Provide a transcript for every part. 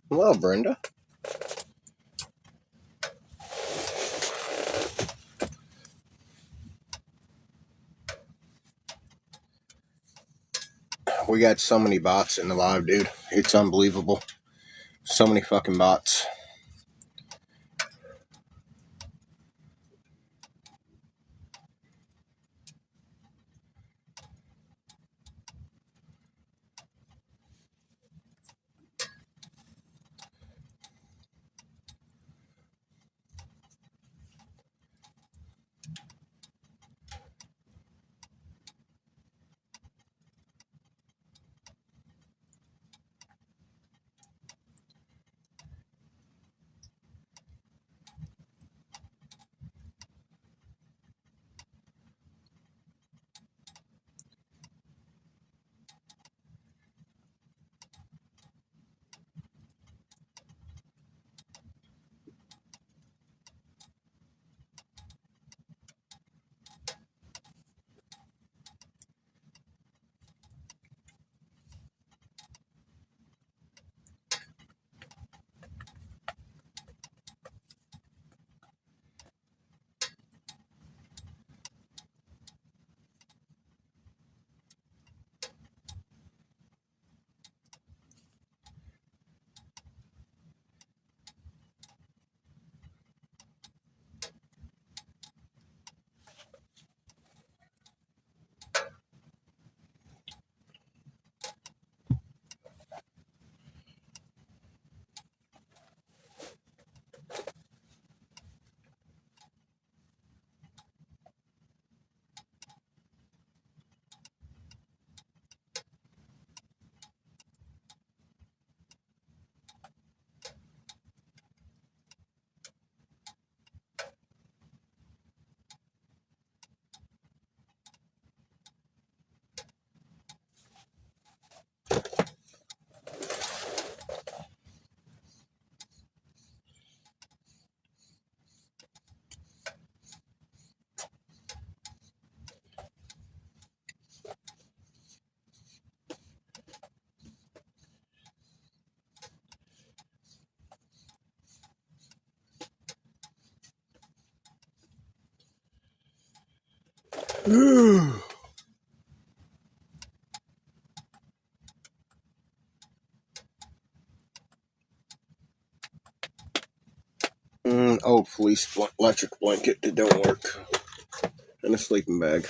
Hello, Brenda. We got so many bots in the live, dude. It's unbelievable. So many fucking bots. Police electric blanket that don't work. And a sleeping bag.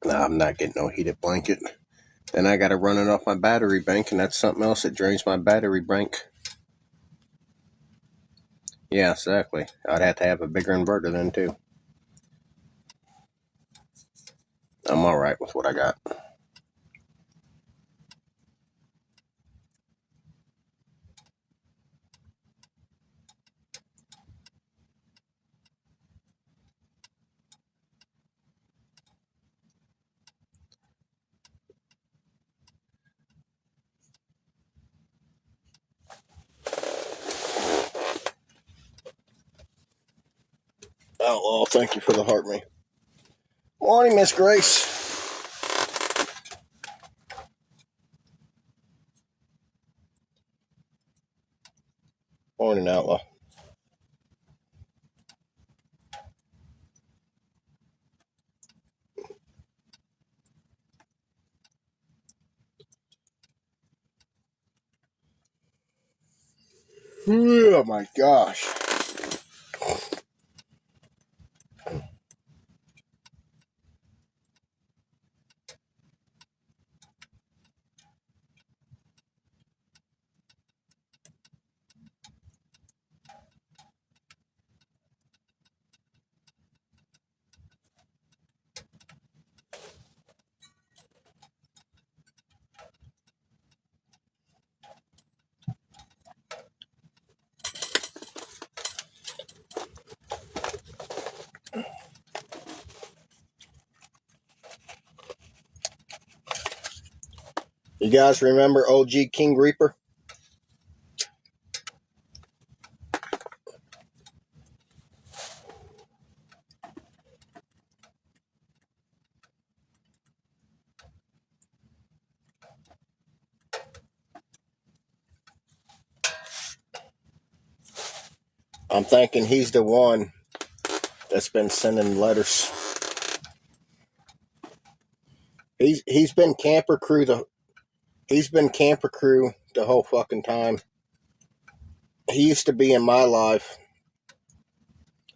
Nah, I'm not getting no heated blanket. Then I gotta run it off my battery bank, and that's something else that drains my battery bank. Yeah, exactly. I'd have to have a bigger inverter then, too. I'm alright with what I got. Oh, well, thank you for the heart me. Morning, Miss Grace. Morning, Outlaw. Oh my gosh. You guys remember OG King Reaper? I'm thinking he's the one that's been sending letters. He's been camper crew the whole fucking time. He used to be in my life.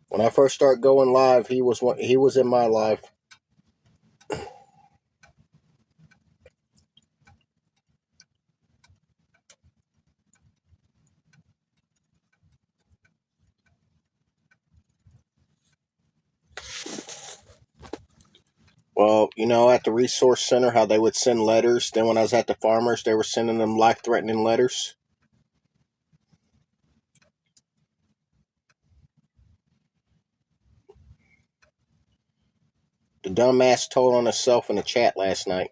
When I first started going live, he was in my life. Well, you know, at the resource center, how they would send letters. Then when I was at the farmers, they were sending them life-threatening letters. The dumbass told on himself in the chat last night.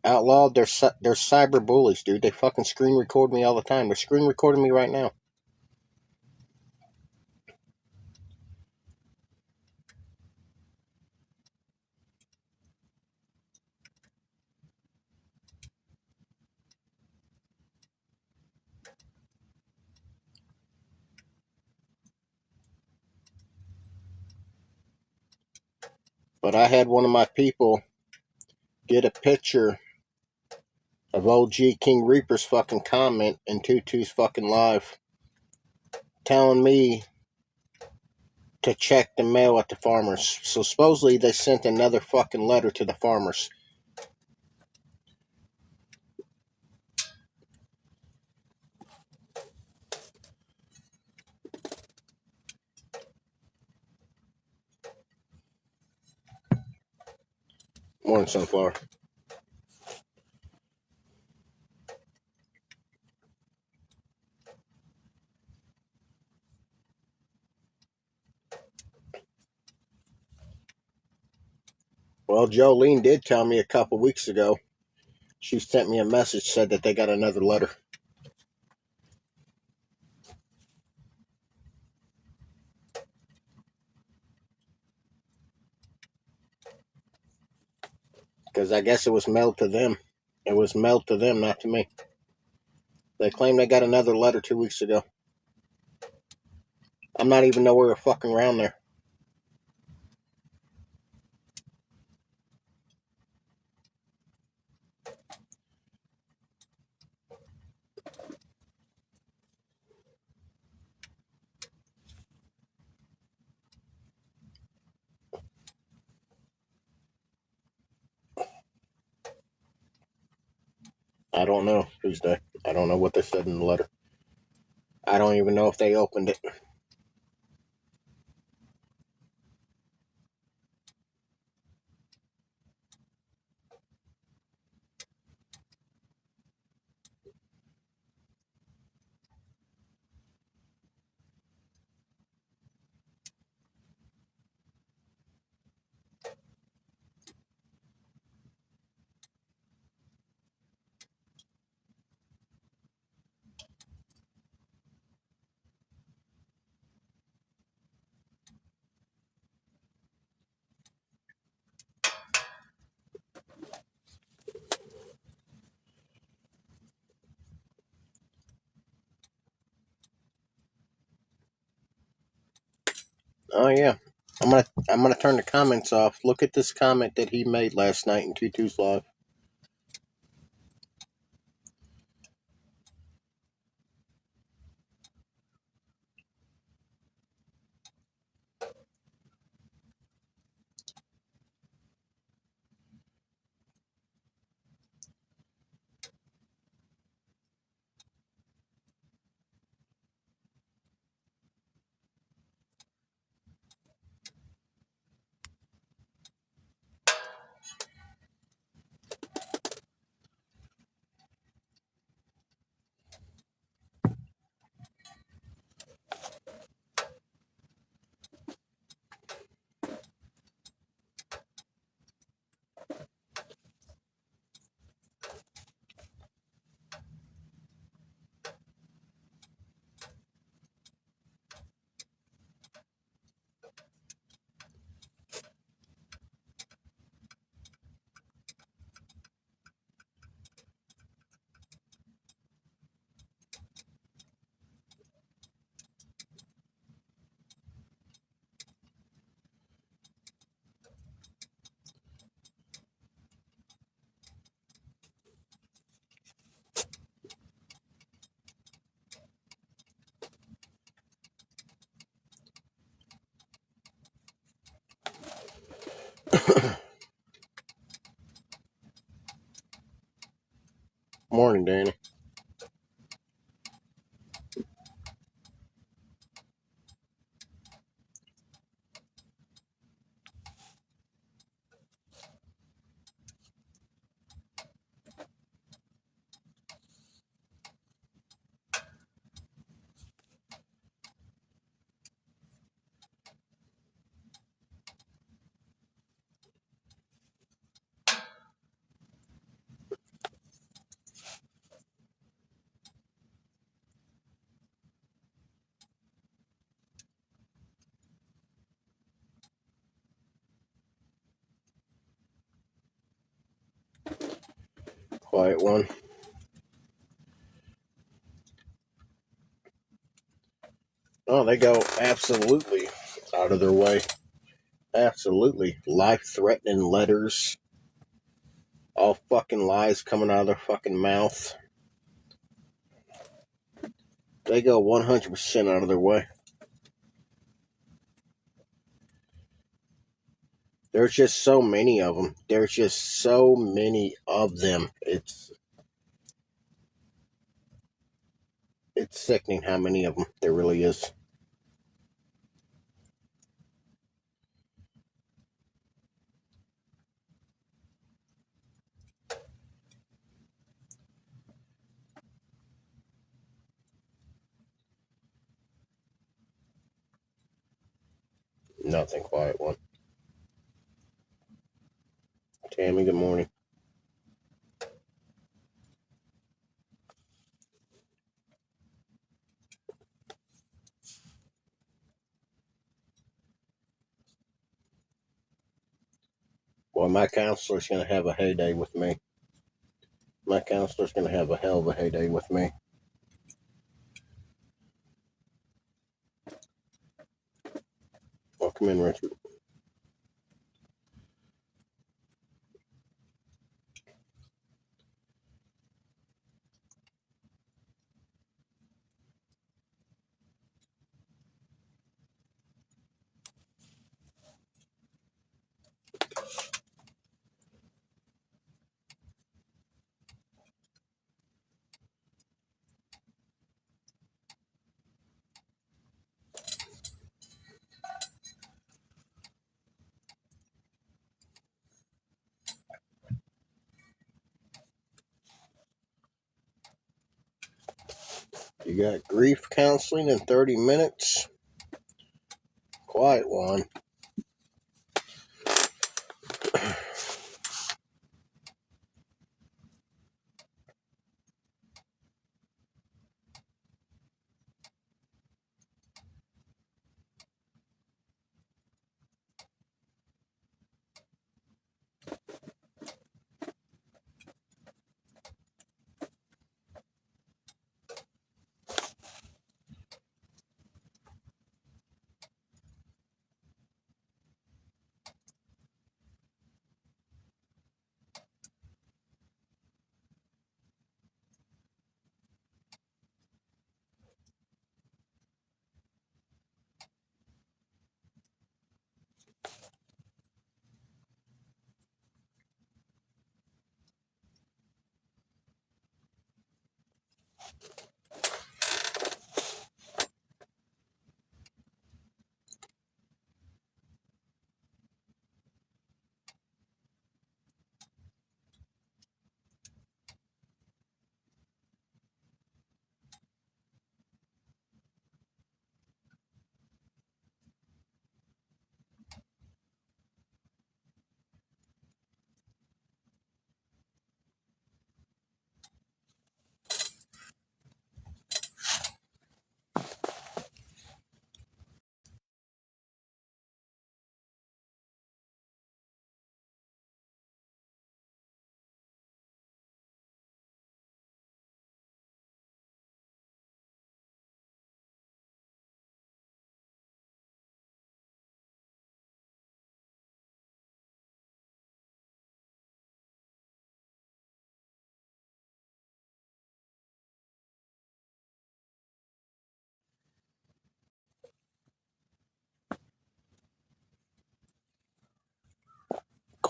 Outlawed, they're cyber bullies, dude. They fucking screen record me all the time. They're screen recording me right now. But I had one of my people get a picture of OG King Reaper's fucking comment in Tutu's fucking live, telling me to check the mail at the farmers. So supposedly they sent another fucking letter to the farmers. Morning, Sunflower. Well, Jolene did tell me a couple weeks ago. She sent me a message, said that they got another letter. Because I guess it was mailed to them. It was mailed to them, not to me. They claim they got another letter 2 weeks ago. I'm not even nowhere fucking around there. I don't know, Tuesday. I don't know what they said in the letter. I don't even know if they opened it. Oh yeah. I'm gonna turn the comments off. Look at this comment that he made last night in Tutu's live. Morning, Danny. Quiet one. Oh, they go absolutely out of their way. Absolutely. Life-threatening letters. All fucking lies coming out of their fucking mouth. They go 100% out of their way. There's just so many of them. There's just so many of them. It's sickening how many of them there really is. Nothing, quiet one. Tammy, good morning. Boy, my counselor's going to have a heyday with me. My counselor's going to have a hell of a heyday with me. Welcome in, Richard. You got grief counseling in 30 minutes. Quiet one.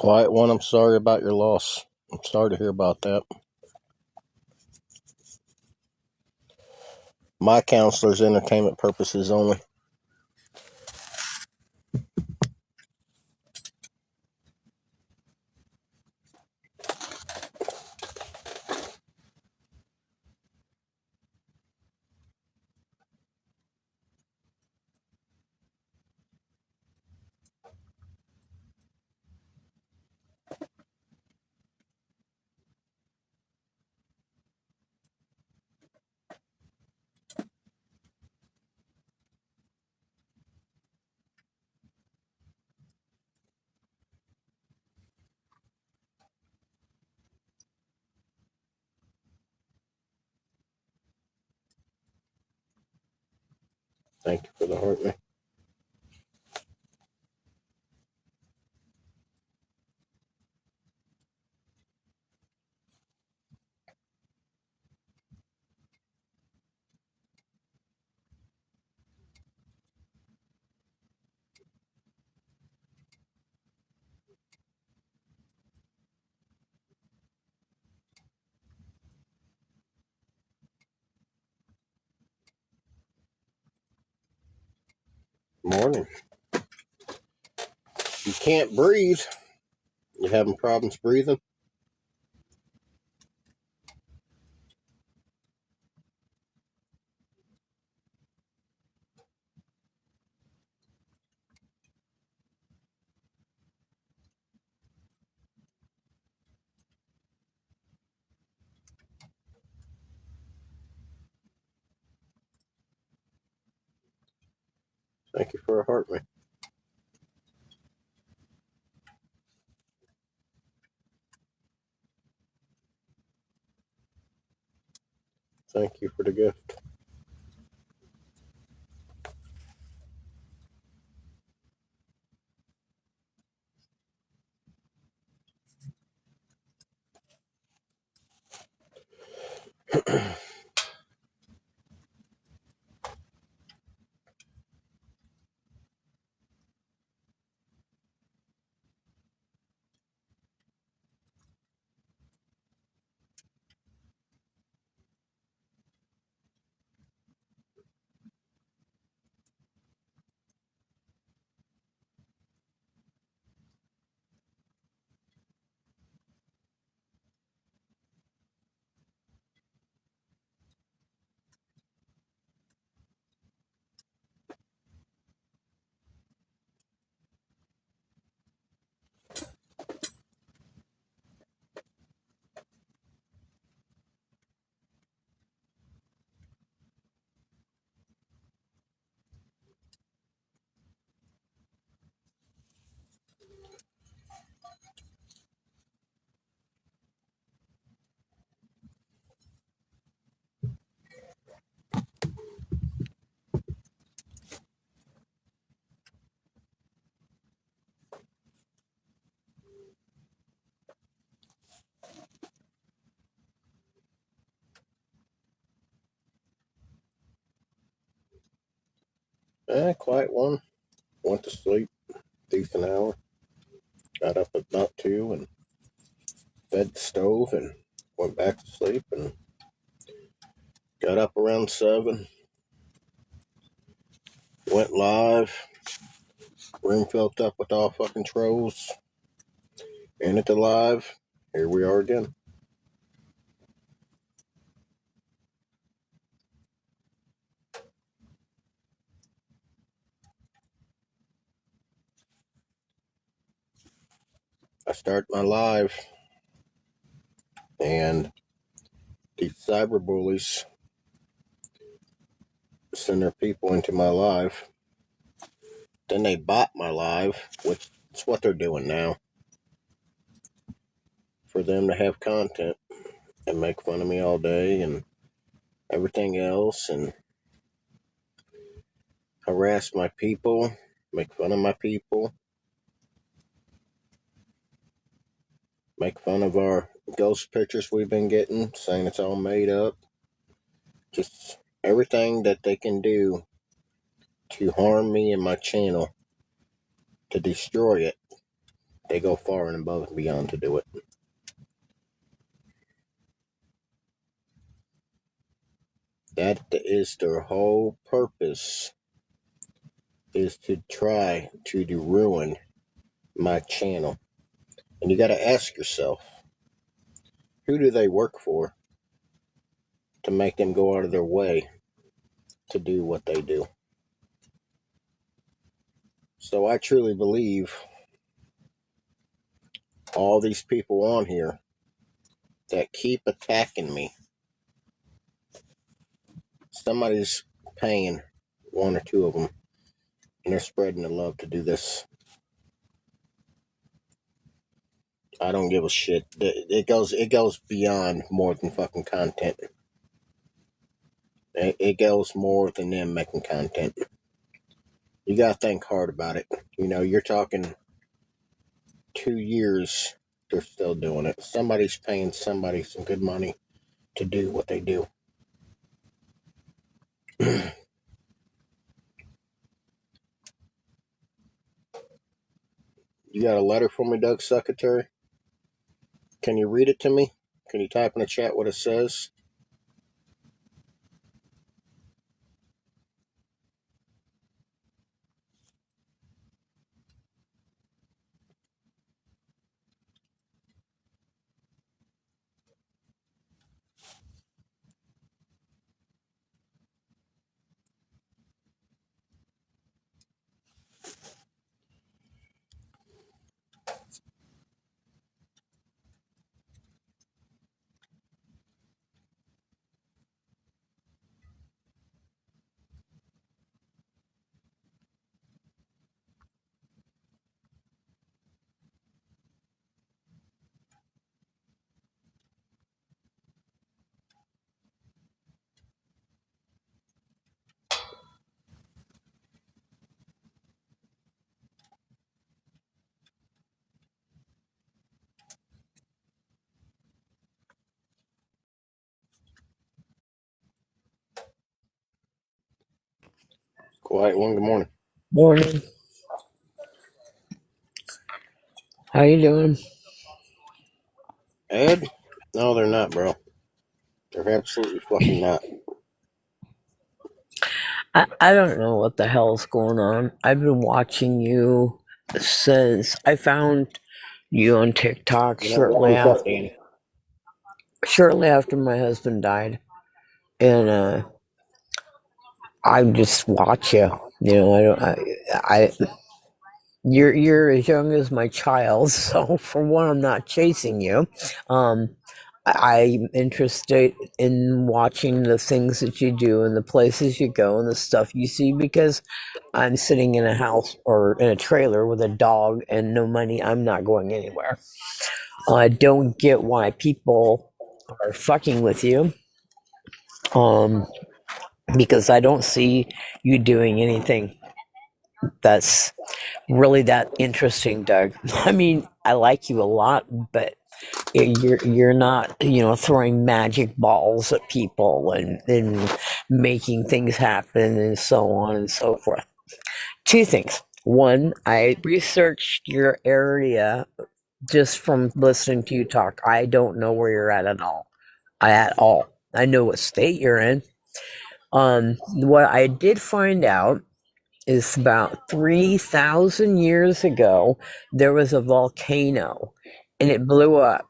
Quiet one, I'm sorry about your loss. I'm sorry to hear about that. My counselor's entertainment purposes only. Thank you for the heart, man. Morning. You can't breathe. You having problems breathing? Thank you for a heart, man. Thank you for the gift. Quiet one. Went to sleep. Decent hour. Got up at about 2 and fed the stove and went back to sleep and got up around 7. Went live. Room filled up with all fucking trolls. Ended the live. Here we are again. I start my live and these cyber bullies send their people into my live. Then they bot my live, which is what they're doing now, for them to have content and make fun of me all day and everything else and harass my people, make fun of my people, make fun of our ghost pictures we've been getting, saying it's all made up. Just everything that they can do to harm me and my channel, to destroy it, They go far and above and beyond to do it. That is their whole purpose, is to try to ruin my channel. And you got to ask yourself, who do they work for to make them go out of their way to do what they do? So I truly believe all these people on here that keep attacking me, somebody's paying one or two of them, and they're spreading the love to do this. I don't give a shit. It goes beyond more than fucking content. It goes more than them making content. You gotta think hard about it. You know, you're talking 2 years, they're still doing it. Somebody's paying somebody some good money to do what they do. You got a letter for me, Doug Secretary? Can you read it to me? Can you type in the chat what it says? Quiet one, good morning. Morning. How you doing? Ed? No, they're not, bro. They're absolutely fucking not. I don't know what the hell's going on. I've been watching you since I found you on TikTok You know, wake up, Danny. shortly after my husband died, and I just watch you. You know, I you're as young as my child, so for one, I'm not chasing you. Um, I'm interested in watching the things that you do and the places you go and the stuff you see because I'm sitting in a house or in a trailer with a dog and no money. I'm not going anywhere. I don't get why people are fucking with you. Um, because I don't see you doing anything that's really that interesting, Doug. I mean, I like you a lot, but you're not, throwing magic balls at people and making things happen and so on and so forth. Two things. One, I researched your area just from listening to you talk. I don't know where you're at all. At all. I know what state you're in. What I did find out is about 3,000 years ago, there was a volcano and it blew up.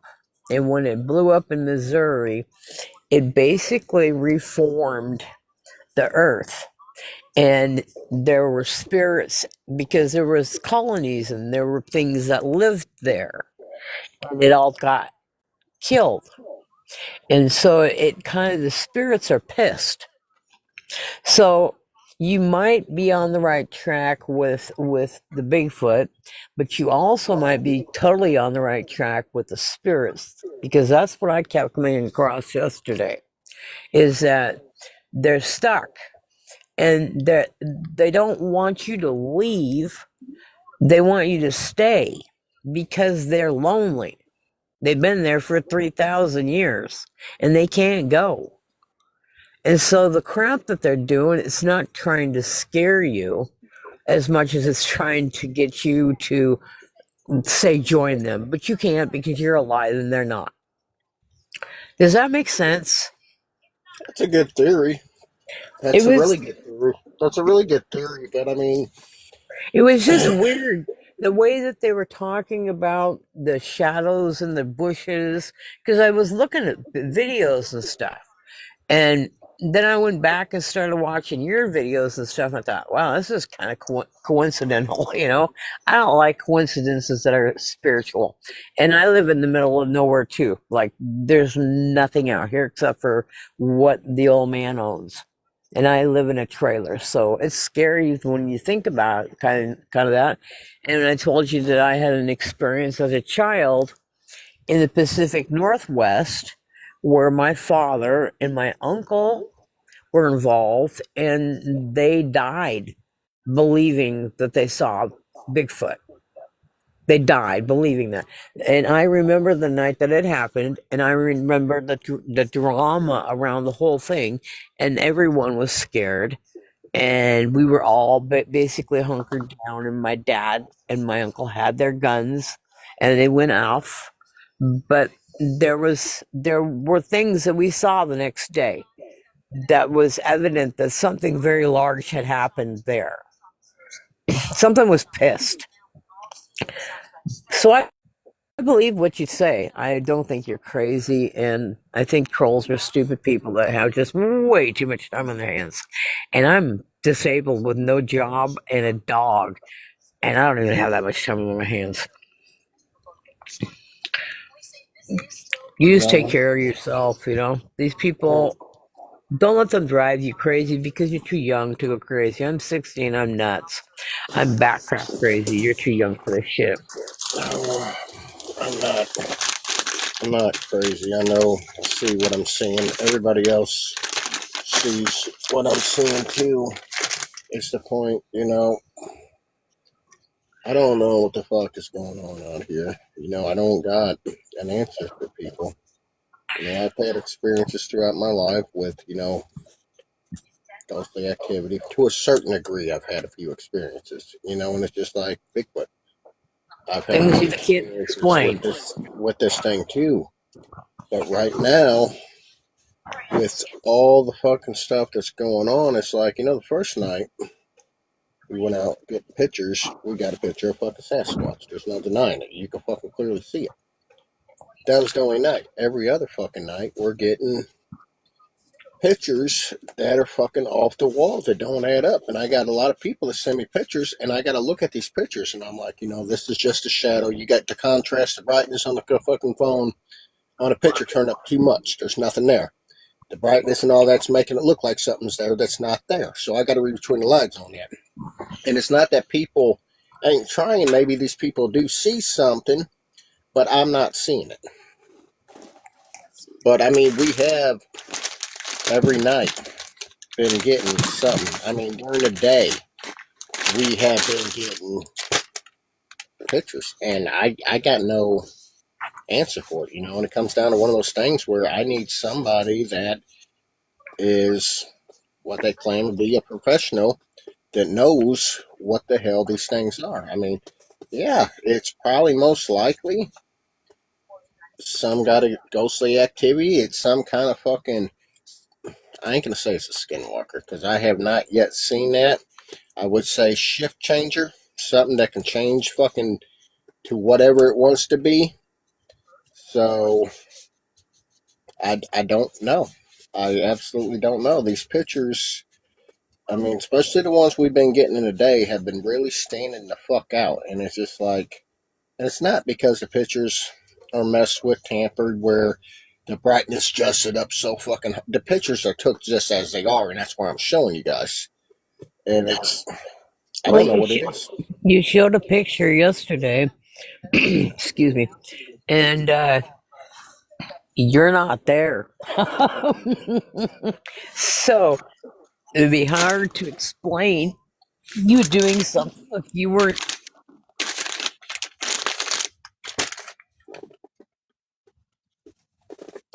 And when it blew up in Missouri, it basically reformed the earth. And there were spirits because there was colonies and there were things that lived there. And it all got killed. And so it kind of, the spirits are pissed. So you might be on the right track with the Bigfoot, but you also might be totally on the right track with the spirits because that's what I kept coming across yesterday is that they're stuck and they don't want you to leave. They want you to stay because they're lonely. They've been there for 3,000 years and they can't go. And so the crap that they're doing, it's not trying to scare you as much as it's trying to get you to say join them, but you can't because you're alive and they're not. Does that make sense? That's a good theory. It That's a was really good theory. That's a really good theory. But I mean, it was just weird the way that they were talking about the shadows in the bushes because I was looking at videos and stuff. And then I went back and started watching your videos and stuff. And I thought, wow, this is kind of coincidental, you know? I don't like coincidences that are spiritual. And I live in the middle of nowhere too. Like, there's nothing out here except for what the old man owns. And I live in a trailer. So it's scary when you think about it, kind of that. And I told you that I had an experience as a child in the Pacific Northwest where my father and my uncle were involved and they died believing that they saw Bigfoot. They died believing that. And I remember the night that it happened, and I remember the drama around the whole thing, and everyone was scared. And we were all basically hunkered down, and my dad and my uncle had their guns, and they went off. But there were things that we saw the next day that was evident that something very large had happened there. Something was pissed. So I believe what you say. I don't think you're crazy, and I think trolls are stupid people that have just way too much time on their hands. And I'm disabled with no job and a dog, and I don't even have that much time on my hands. You just take no, care of yourself, you know? These people, don't let them drive you crazy because you're too young to go crazy. I'm 16, I'm nuts. I'm backcraft crazy. You're too young for this shit. no, I'm not. I'm not crazy. I know. I see what I'm seeing. Everybody else sees what I'm seeing too. It's the point, you know. I don't know what the fuck is going on out here. You know, I don't got an answer for people. You know, I've had experiences throughout my life with, you know, ghostly activity. To a certain degree, I've had a few experiences, you know, and it's just like Bigfoot. I've had a Things few you can't experiences explain. with this thing too. But right now, with all the fucking stuff that's going on, it's like, you know, the first night we went out getting pictures, we got a picture of fucking Sasquatch. There's no denying it. You can fucking clearly see it. That was the only night. Every other fucking night, we're getting pictures that are fucking off the wall that don't add up. And I got a lot of people that send me pictures, and I got to look at these pictures, and I'm like, you know, this is just a shadow. You got the contrast, the brightness on the fucking phone on a picture turned up too much. There's nothing there. The brightness and all that's making it look like something's there that's not there. So I got to read between the lines on that. And it's not that people ain't trying. Maybe these people do see something, but I'm not seeing it. But I mean, we have every night been getting something. I mean, during the day, we have been getting pictures, and I got no answer for it. You know, and it comes down to one of those things where I need somebody that is what they claim to be a professional that knows what the hell these things are. I mean, yeah, it's probably most likely some got a ghostly activity. It's some kind of fucking. I ain't gonna say it's a skinwalker because I have not yet seen that. I would say shift changer, something that can change fucking to whatever it wants to be. So I don't know. I absolutely don't know. These pictures, I mean, especially the ones we've been getting in a day, have been really standing the fuck out. And it's just like, and it's not because the pictures are messed with, tampered, where the brightness adjusted up so fucking. The pictures are took just as they are, and that's why I'm showing you guys. And it's, I Well, don't know what it is. you showed a picture yesterday. Excuse me. And you're not there. So it'd be hard to explain you doing something if you were.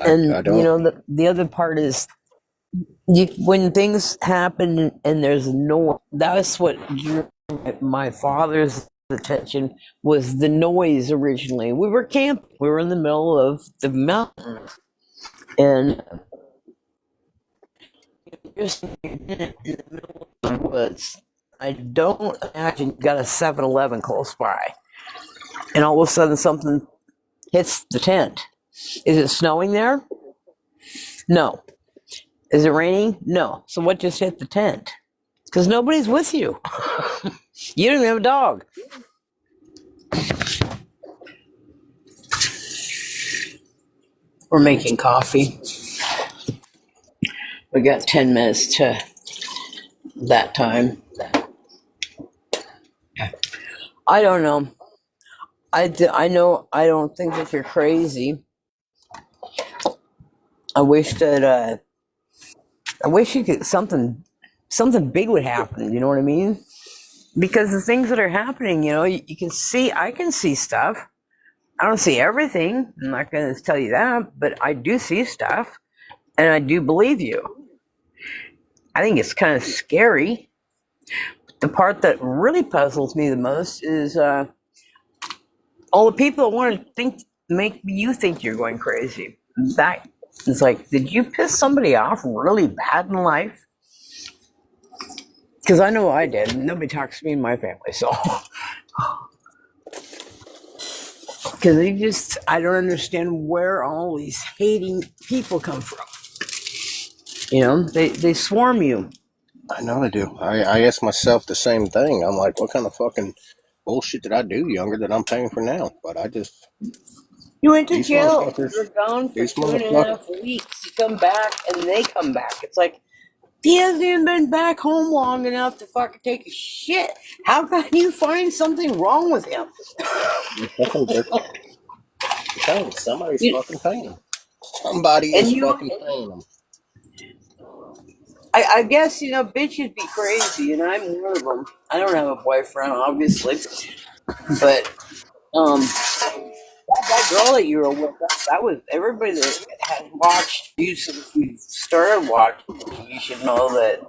I And you don't. know the other part is when things happen and there's no. That's what drew my father's attention was the noise originally. We were camping. We were in the middle of the mountains. And just in the middle of the woods. I don't imagine you got a 7-Eleven close by. And all of a sudden something hits the tent. Is it snowing there? No. Is it raining? No. So what just hit the tent? Because nobody's with you. You don't even have a dog. We're making coffee. We got 10 minutes to that time. I don't know. I know I don't think that you're crazy. I wish that I wish you could something big would happen, you know what I mean? Because the things that are happening, you can see, I can see stuff. I don't see everything. I'm not going to tell you that, but I do see stuff and I do believe you. I think it's kind of scary. The part that really puzzles me the most is all the people that want to make you think you're going crazy. That it's like, did you piss somebody off really bad in life? Because I know I did. Nobody talks to me in my family, so. Because I don't understand where all these hating people come from. They swarm you. I know I do. I ask myself the same thing. I'm like, what kind of fucking bullshit did I do younger that I'm paying for now? But I just, You went to these jail. motherfuckers, You're gone for these 2.5 weeks. You come back, and they come back. It's like, he hasn't even been back home long enough to fucking take a shit. How can you find something wrong with him? somebody's You- fucking paying them. Somebody And is you, fucking paying them. I guess, bitches be crazy, and I'm one of them. I don't have a boyfriend, obviously, but that girl that you were with, that was everybody that had watched you since we started watching. You should know that.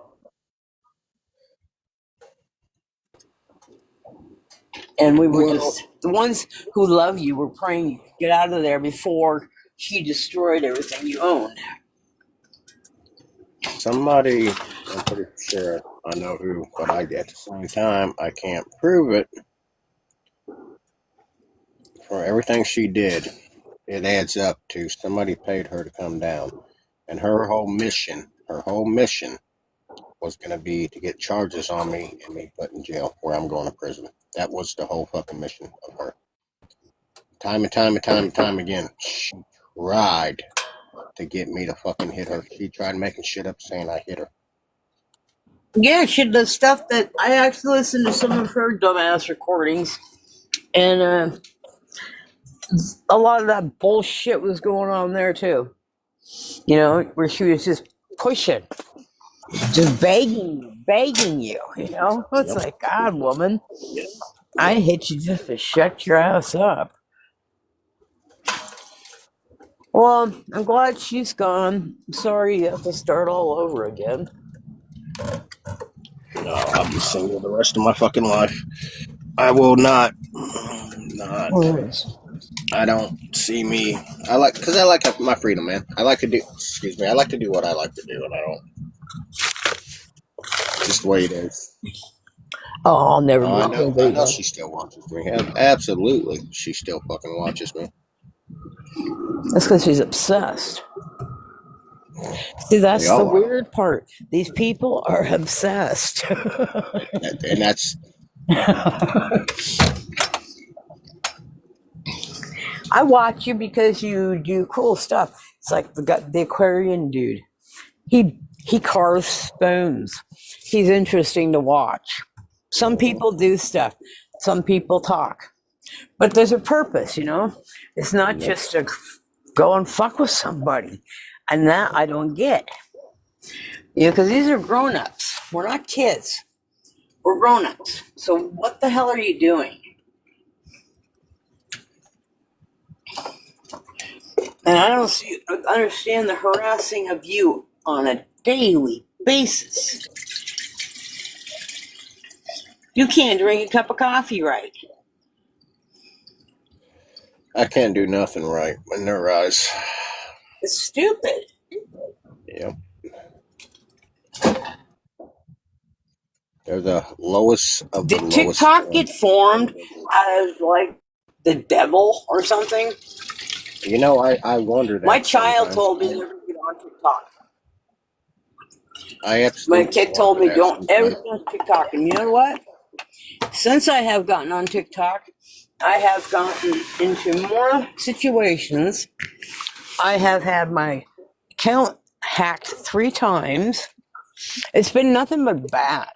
And we were just the ones who love you were praying you could get out of there before she destroyed everything you owned. Somebody, I'm pretty sure I know who, but at the same time, I can't prove it. For everything she did, it adds up to somebody paid her to come down. And her whole mission was going to be to get charges on me and me put in jail where I'm going to prison. That was the whole fucking mission of her. Time and time again, she tried to get me to fucking hit her. She tried making shit up saying I hit her. Yeah, she does stuff that I actually listened to some of her dumbass recordings, and a lot of that bullshit was going on there too. Where she was just pushing, just begging you. It's Yep. like, God, woman, I hit you just to shut your ass up. Well, I'm glad she's gone. I'm sorry you have to start all over again. No, I'll be single the rest of my fucking life. I will not. I don't see me. Because I like my freedom, man. I like to do. Excuse me. I like to do what I like to do, and I don't. Just the way it is. Oh, I'll never Oh, meet I anybody know again. she still watches me. Absolutely, she still fucking watches me. That's because she's obsessed. See, We that's the all are, weird part. These people are obsessed. and that's I watch you because you do cool stuff. It's like the Aquarian dude. He carves spoons. He's interesting to watch. Some people do stuff. Some people talk. But there's a purpose, It's not just to go and fuck with somebody. And that I don't get. Because these are grown-ups. We're not kids. We're grown-ups. So what the hell are you doing? And I don't understand the harassing of you on a daily basis. You can't drink a cup of coffee right. I can't do nothing right in their eyes. It's stupid. Yep. They're the lowest of the Did lowest TikTok form. get formed out of like the devil or something? You know, I wonder My that child sometimes. told me never to get on TikTok. I My absolutely kid told wonder me that don't ever sometimes. get on TikTok. And you know what? Since I have gotten on TikTok, I have gotten into more situations. I have had my account hacked 3 times. It's been nothing but bad.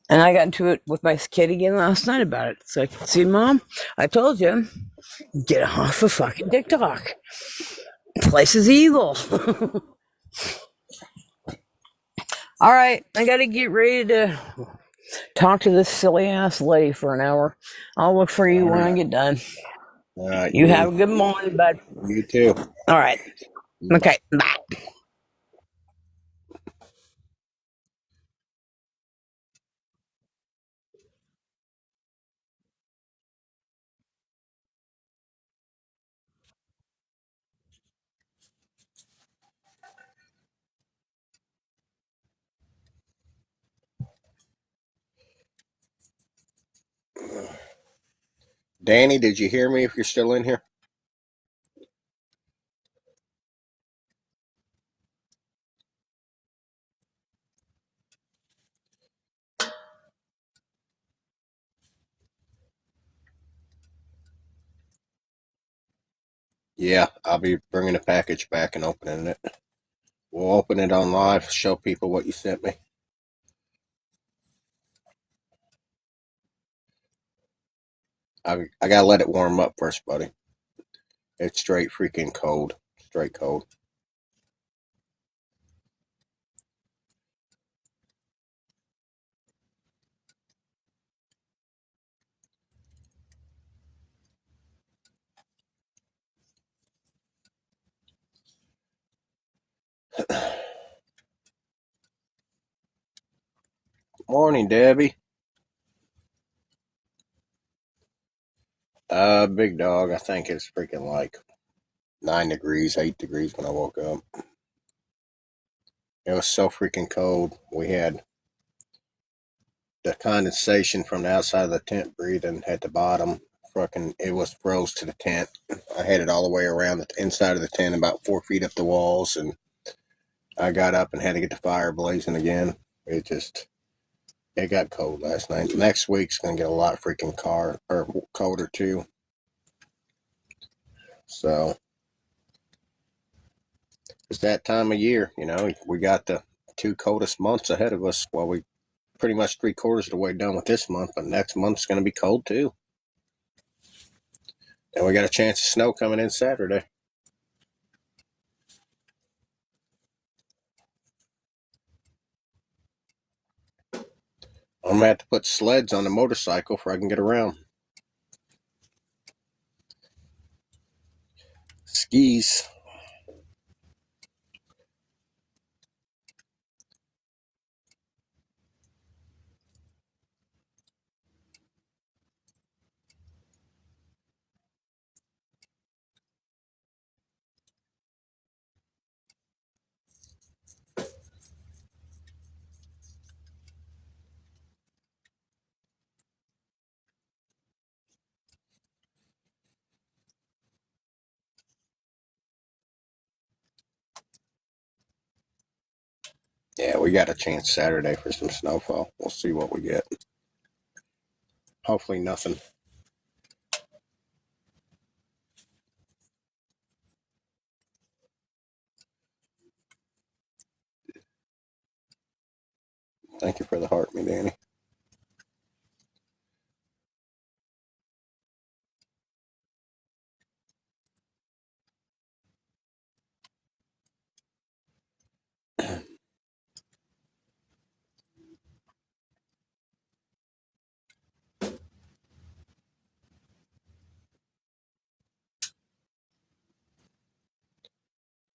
And I got into it with my kid again last night about it. So, see, Mom, I told you, get off of fucking TikTok. Place is evil. All right, I got to get ready to talk to this silly ass lady for an hour. I'll look for you All when I right. get done. All right, You have a good morning, bud. you too. All right. Bye. Okay, bye. Danny, did you hear me if you're still in here? Yeah, I'll be bringing the package back and opening it. We'll open it on live, show people what you sent me. I gotta let it warm up first, buddy. It's straight freaking cold. Straight cold. Morning, Debbie. Big dog. I think it's freaking like 9 degrees, 8 degrees when I woke up. It was so freaking cold. We had the condensation from the outside of the tent breathing at the bottom. Fucking, it was froze to the tent. I had it all the way around the inside of the tent, about 4 feet up the walls, and I got up and had to get the fire blazing again. It just, it got cold last night. Next week's gonna get a lot freaking colder too. So it's that time of year, you know. We got the 2 coldest months ahead of us. Well, we pretty much 3/4 of the way done with this month, but next month's gonna be cold too. And we got a chance of snow coming in Saturday. I'm gonna have to put sleds on the motorcycle before I can get around. Skis. Yeah, we got a chance Saturday for some snowfall. We'll see what we get. Hopefully nothing. Thank you for the heart, me Danny.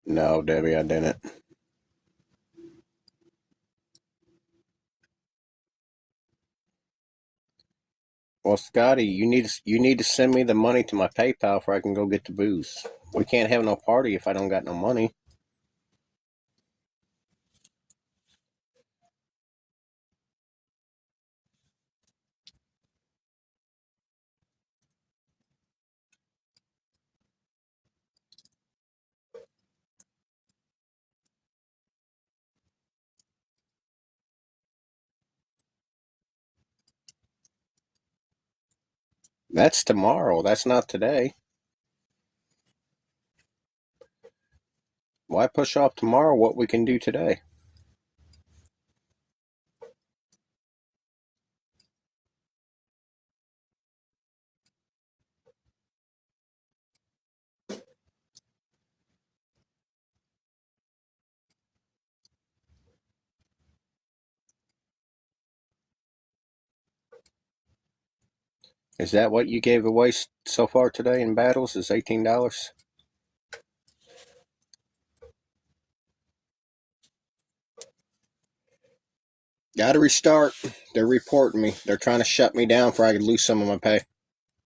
No, Debbie, I didn't. Well, Scotty, you need to send me the money to my PayPal before I can go get the booze. We can't have no party if I don't got no money. That's tomorrow. That's not today. Why push off tomorrow what we can do today? Is that what you gave away so far today in battles? Is $18? Got to restart. They're reporting me. They're trying to shut me down before I could lose some of my pay.